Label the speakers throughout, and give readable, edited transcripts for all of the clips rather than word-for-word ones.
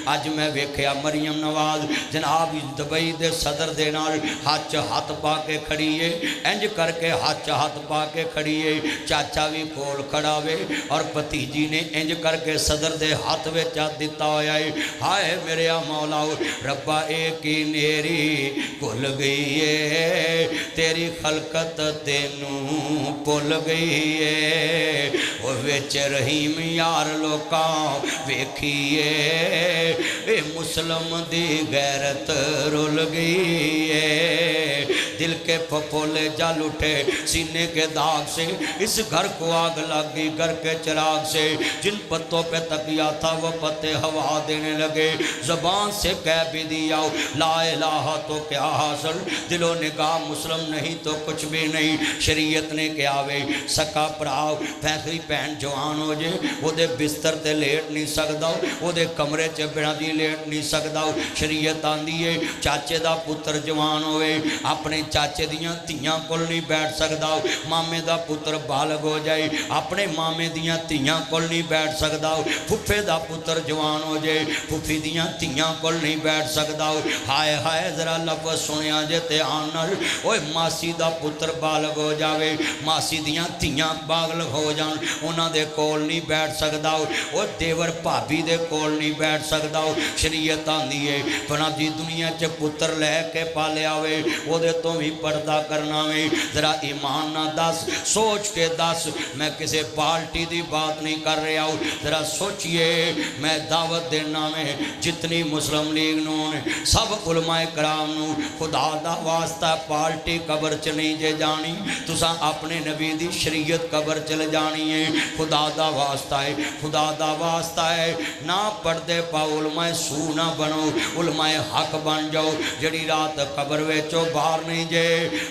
Speaker 1: अज मैं वेख्या मरियम नवाज जनाब दुबई दे सदर दे नाल हाथ पा के खड़ी है, इंज करके हाथ पा के खड़ी है। चाचा भी कोल खड़ा वे और भतीजी ने इंज करके सदर दे हाथ विच हथ दिता होया है। हाय मेरे मौला रब्बा एक ही नेरी भुल गई है, तेरी खलकत तेनू भुल गई है। वो विच रहीम यार लोकां वेखीए ए मुसलम दी गैरत रुल गई है। दिल के फफोले जल उठे सीने के दाग से, इस घर को आग लग गई घर के चिराग से। जिन पत्तों पे तकिया था वो पत्ते हवा देने लगे। ज़बान से कह भी दिया ला इलाहा तो क्या हासिल, दिलो निगाह मुस्लिम नहीं तो कुछ भी नहीं। शरीयत ने क्या वे सका भरा फैसली भैन जवान हो जे ਉਹਦੇ बिस्तर ते लेट नहीं सकता, ਉਹਦੇ कमरे च बिना दी लेट नहीं सकता। शरीयत आंदी है चाचे दा पुत्र जवान होवे अपने चाचे दियां धीयां कोल नहीं बैठ सकता। मामे दा पुत्र बालग हो जाए अपने मामे दियां धीयां कोल नहीं बैठ सकता। फुफे दा पुत्र जवान हो जाए फुफी दियां धीयां कोल नहीं बैठ सकता। हाय हाय जरा लफ्ज़ सुनिया जे ध्यान नाल, ओए मासी दा पुत्र बालग हो जाए मासी दियां धीयां बालग हो जान उन्हां दे कोल नहीं बैठ सकता। वो देवर भाभी दे कोल नहीं बैठ सकता। शरीयत आंदी है फना दी दुनिया च पुत्र लैके पालिया वे ओदे तो भी पर्दा करना वे। जरा ईमान ना दस सोच के दस, मैं किसी पार्टी की बात नहीं कर रहा हूँ। जरा सोचिए मैं दावत देना में जितनी मुस्लिम लीग नून सब उलमाए कराम नू खुदा दा वास्ता पार्टी कबर च नहीं जे जानी, तुसा अपने नबी दी शरीयत कबर चल जानी है। खुदा दा वास्ता है खुदा दा वास्ता है ना पढ़ते पाओ उलमाए सू ना बनो उलमाए हक बन जाओ। जड़ी रात कबर वेचो बाहर नहीं जे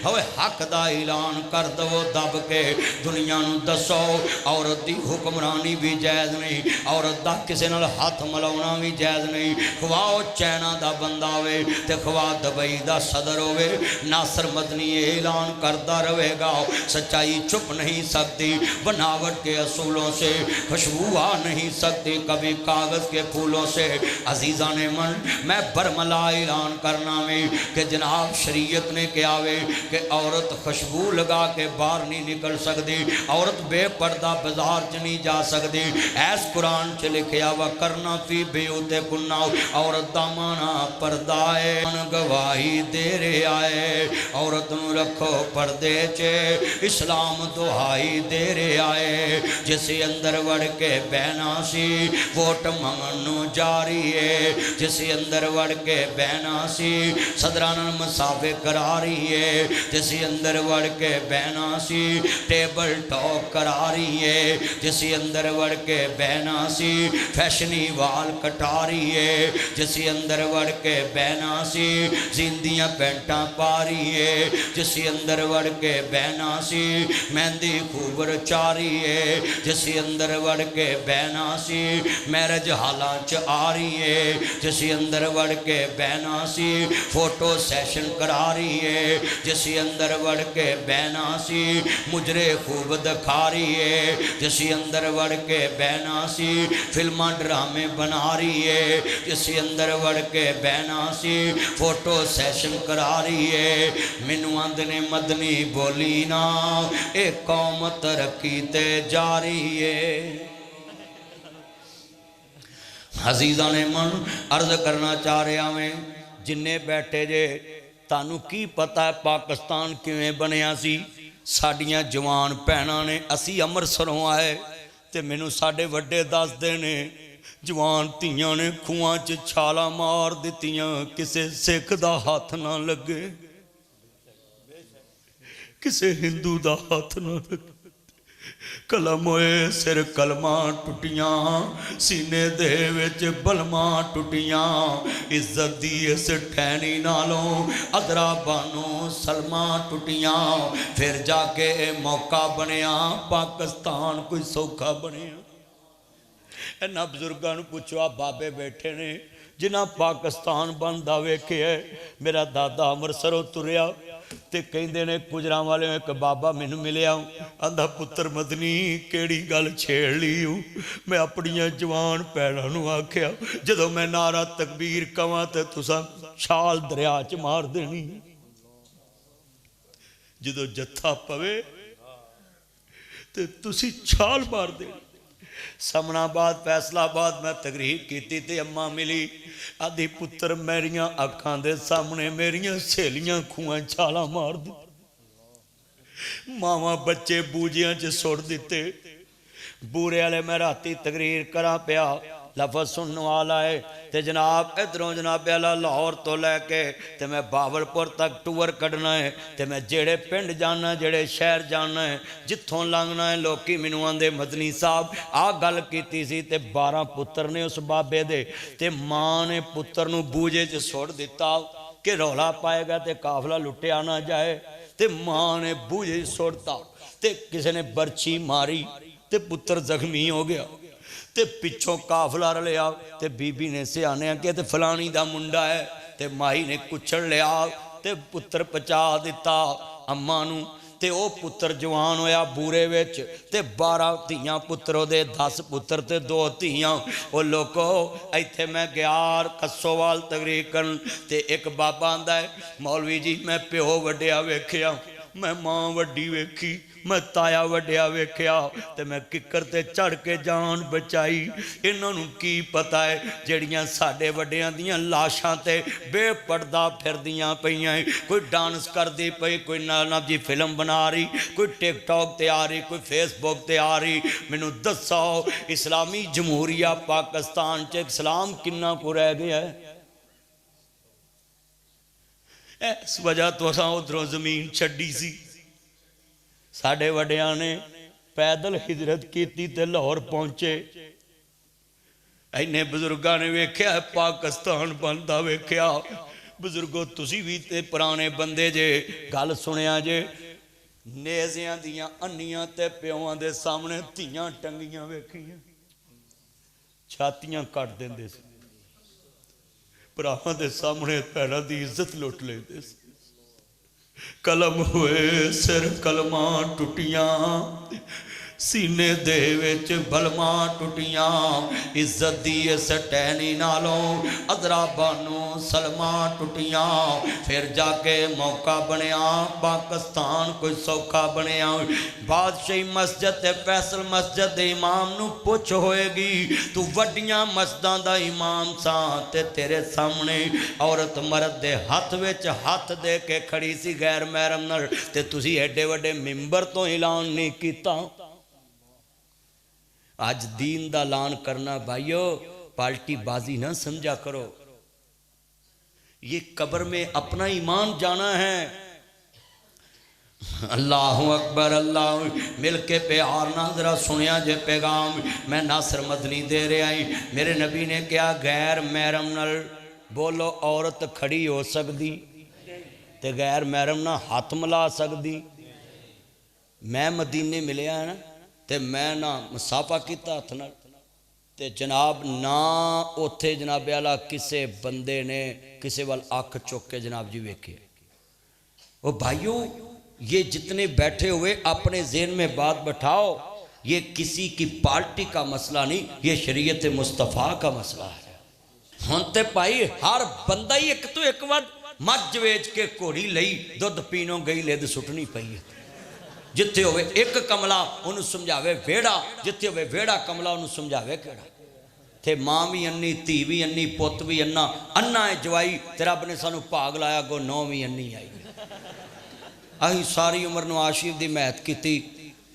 Speaker 1: हवे हक दा ऐलान कर दो दब के दुनिया नू दसो औरत दी हुक्मरानी भी जायज़ नहीं, औरत दा किसी नाल हाथ मिलाउणा भी जायज़ नहीं। खवाओ चाइना दा बंदा होवे ते खवा दुबई दा सदर होवे, नासर मदनी ऐलान करता रहेगा सच्चाई चुप नहीं सकती, बनावट के असूलों से खुशबू आ नहीं सकती, कभी कागज़ के फूलों से। अजीज़ा ने मन मैं बरमला ऐलान करना में कि जनाब शरीयत ने क्या वे कि औरत खुशबू लगा के बाहर नहीं निकल सकती, औरत बेपर्दा बाजार च नहीं जा सकती। ऐस कुरान च लिखा वा करना फी बेउते कुन्ना, औरत दा माना पर्दा है गवाही दे रहे आए। औरत नू रखो पर्दे च इस्लाम दुहाई दे रहे आए। जिसे अंदर वड़ के बहना सी वोट मंगन जा रही है, जिसे अंदर वड़ के बहना सी सदरान मसाफे करा रही है, जिसे अंदर वड़ के बहना सी टेबल टॉक करा रही है, जिसे अंदर वड़ के बहना सी फैशनी वाल कटा रही है, जिसे अंदर वड़ के बहना सी जिंदियां पेंटा पा रही है, जिसे अंदर वड़ के बहना सी मेहंदी खूब रचा रही है, जिसे अंदर वड़ के बहना सी मैरिज हालां च आ रही है, जिसे अंदर वड़ के बहना सी फोटो सेशन करा रही है, जिसे अंदर वड़ के बहना सी मुजरे खूब दिखा रही है, जिसे अंदर वड़ के बहना सी फिल्मां ड्रामे बना रही है, जिसे अंदर वड़ के बहना सी फोटो सेशन करा रही है। मैनू आंदे ने मदनी बोली ना एक कौम तरक्की ते जा रही है। अजीज़ा ने मन अर्ज करना चाह रहा मैं जिन्ने बैठे जे तानू की पता है पाकिस्तान किवें बनिया सी। साडियां जवान भैणां ने असी अमृतसरों आए ते मैनू साडे वड्डे दसदे ने जवान धीयां ने खूहां च छाला मार दित्तियां किसे सिख दा हाथ ना लगे, किसे हिंदू दा हाथ ना लगे। कलम होए सिर कलमा टुटियां सीने दे विच बलमा टुटियां, इज्जत दी इस ठैनी नालों अदरा बानो सलमा टुटियां। फिर जाके मौका बनया पाकिस्तान कोई सौखा बनया। इन्हां बजुर्गों नूं पुछो आ बाबे बैठे ने जिन्हां पाकिस्तान बनदा वेखिया। मेरा दादा अमृतसरों तुरिया ਤੇ ਕਹਿੰਦੇ ਨੇ ਗੁਜਰਾਂ ਵਾਲੇ ਇੱਕ ਬਾਬਾ ਮੈਨੂੰ ਮਿਲਿਆ ਆਂਦਾ ਪੁੱਤਰ ਮਦਨੀ ਕਿਹੜੀ ਗੱਲ ਛੇੜ ਲਈ ਹੂੰ ਮੈਂ ਆਪਣੀਆਂ ਜਵਾਨ ਭੈਣਾਂ ਨੂੰ ਆਖਿਆ ਜਦੋਂ ਮੈਂ ਨਾਰਾ ਤਕਬੀਰ ਕਵਾਂ ਤੇ ਤੁਸਾਂ ਛਾਲ ਦਰਿਆ 'ਚ ਮਾਰ ਦੇਣੀ ਜਦੋਂ ਜੱਥਾ ਪਵੇ ਤੇ ਤੁਸੀਂ ਛਾਲ ਮਾਰ ਦੇਣੀ ਸਮਨਾਬਾਦ फैसलाबाद मैं तकरीर की ते अम्मा मिली आदि पुत्र मेरिया अखां दे सामने मेरिया सहेलियां खूह छाला मार दी मावा बच्चे बूजियां च सुट दिते बूरे वाले मैं राती तकरीर करा पिया लफज सुनने वाला है ते जनाब इधरों जनाब अला लाहौर तो लैके ते मैं बावलपुर तक टूर कढ़ना है ते मैं जेड़े पिंड जाना जेड़े शहर जाना है जिथों लंघना है लोग मैनू आंदे मदनी साहब आ गल कीती सी ते 12 पुत्र ने उस बाबे दे ते मां ने पुत्र नू बूझे च सुट दिता कि रौला पाएगा ते काफला लुटिया ना जाए ते मां ने बूझे सुटता ते किसी ने बर्छी मारी ते पुत्र जख्मी हो गया ते पिछों काफला रलिया ते बीबी ने सियाने के ते फलानी दा मुंडा है ते माई ने कुछड़ लिया ते पुत्र पचा दिता अम्मा नू ते ओ पुत्र जवान होया बूरे विच ते 12 धीयां पुत्र ओदे 10 पुत्र ते 2 धीयां ओ लोको इत्थे मैं गया कस्सोवाल तकरीर करन ते एक बाबा आंदा है मौलवी जी मैं प्यो वड्डिया वेखिया मैं मां वड्डी वेखी मैं ताया वड्डिया वेख्या ते मैं किकर ते चढ़ के जान बचाई इन्हां नूं की पता है जड़ियां साडे वड्डियां दियां लाशां ते बेपरदा फिरदियां पईयां कोई डांस करदी पई कोई ना जी फिल्म बना रही कोई टिकटॉक ते आ रही कोई फेसबुक ते आ रही मैनूं दसो इस्लामी जमहूरिया पाकिस्तान च इस्लाम किन्ना को रह गया है इस वजह तो असां उधरों जमीन छड्डी सी साढ़े वड्डियां ने पैदल हिजरत की ते लाहौर पहुंचे इन्ने बुजुर्गों ने वेख्या पाकिस्तान बनता वेख्या बुजुर्गो तुसी भी ते पुराने बंदे जे गल सुनिया जे नेज़ियां दियां अन्नियां ते प्योआं दे सामने धीयां टंगियां वेखियां छातियां कट देंदे सी भरावां दे सामने भैणां दी इज्जत लुट लेंदे कलम हुए सिर कलमां टुटियां सीने दे विच बलमां टुटियां इज्जत दी इस टहनी नालों अदरा बानो सलमां टुटियां फिर जाके मौका बनया पाकिस्तान कोई सौखा बनया बादशाही मस्जिद ते फैसल मस्जिद दे इमाम नू पुछ होएगी तू वड्डियां मस्जिदां दा इमाम सा ते तेरे सामने औरत मर्द दे हथ विच हथ दे के खड़ी सी गैर महरम नाल ते तुसी एडे वड्डे मिंबर तो ऐलान नहीं कीता आज दीन दा ऐलान करना भाइयों पार्टी बाजी ना समझा करो ये कब्र में अपना ईमान जाना है अल्लाह अकबर अल्लाह मिल के प्यार ना जरा सुनिया जे पैगाम मैं नासर मदनी दे रहा ही मेरे नबी ने क्या गैर महरम नाल बोलो औरत खड़ी हो सकती ते गैर महरम ना हाथ मिला सकती मैं मदीने मिलिया है ना ते मैं ना मुसाफा किया हथ नाल ते जनाब ना उथे जनाब आला किसे बंदे ने किसे वाल अख चुक के जनाब जी वेखे वो भाइयों ये जितने बैठे हुए अपने ज़हन में बात बैठाओ ये किसी की पार्टी का मसला नहीं ये शरीयत मुस्तफ़ा का मसला है हुण ते भाई हर बंदा ही एक तो एक बार मझ वेच के घोड़ी लई दुध पीनों गई लिद सुटनी पई है जिथे होवे एक कमला उन्होंने समझावे वेड़ा जिथे होवे वेड़ा कमला उन्होंने समझावे केड़ा थे मां भी अन्नी धी भी अन्नी पुत भी अन्ना अन्ना है जवाई ते रब ने सानू भाग लाया गो नौ भी अन्नी आई असीं सारी उम्र नवाज शरीफ की महत की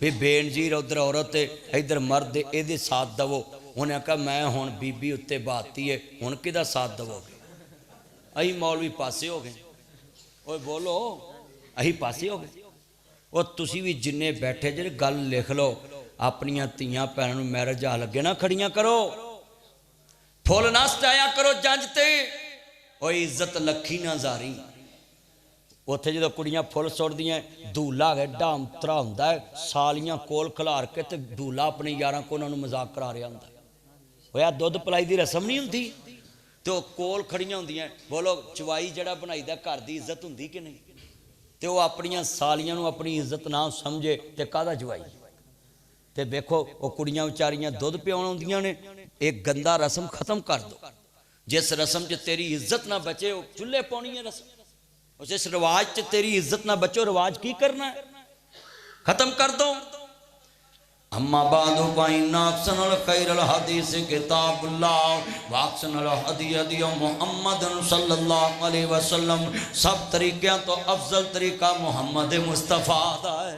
Speaker 1: भी बेनजीर उधर औरत इधर मर्द ये साथ दवो उन्हें कहा मैं हुण बीबी उत्ते बहाती है हुण किहदा साथ दवोगे असीं मौलवी पासे हो गए ओए बोलो असीं पासे हो गए और तुसी भी जिन्ने बैठे जे गल लिख लो अपनियां धीयां भैणां नूं मैरिज आ लगे ना खड़ियां करो फुल ना सटाया करो जंज ते ओ इज्जत लखी ना जारी उत्थे जो कुड़ियां फुल सुटदियां दूल्हा एडा अंतरा हुंदा है सालियां कोल खिलार के ते दूल्हा अपने यारां को उन्हां नूं मजाक करा रहा हुंदा होया दुध पलाई दी रसम नहीं हुंदी ते ओह कोल खड़ियां हुंदियां बोलो चवाई जिहड़ा बनाईदा घर दी इज्जत हुंदी कि नहीं تے وہ اپنی سالیاں نو اپنی عزت نہ سمجھے تے کادا جوائی تے دیکھو وہ کڑیاں وچاریاں دودھ پیاون ہوندیاں نے ایک گندا رسم ختم کر دو جس رسم چ تیری عزت نہ بچے وہ چولہے پاؤنی ہے رسم جس رواج چ تیری عزت نہ بچو رواج کی کرنا ہے ختم کر دو اما بعد فإن أحسن الخير الحديث كتاب الله وأحسن الهدي هدي محمد صلی اللہ علیہ وسلم سب طریقیاں تو افضل طریقہ محمد مصطفیٰ دا ہے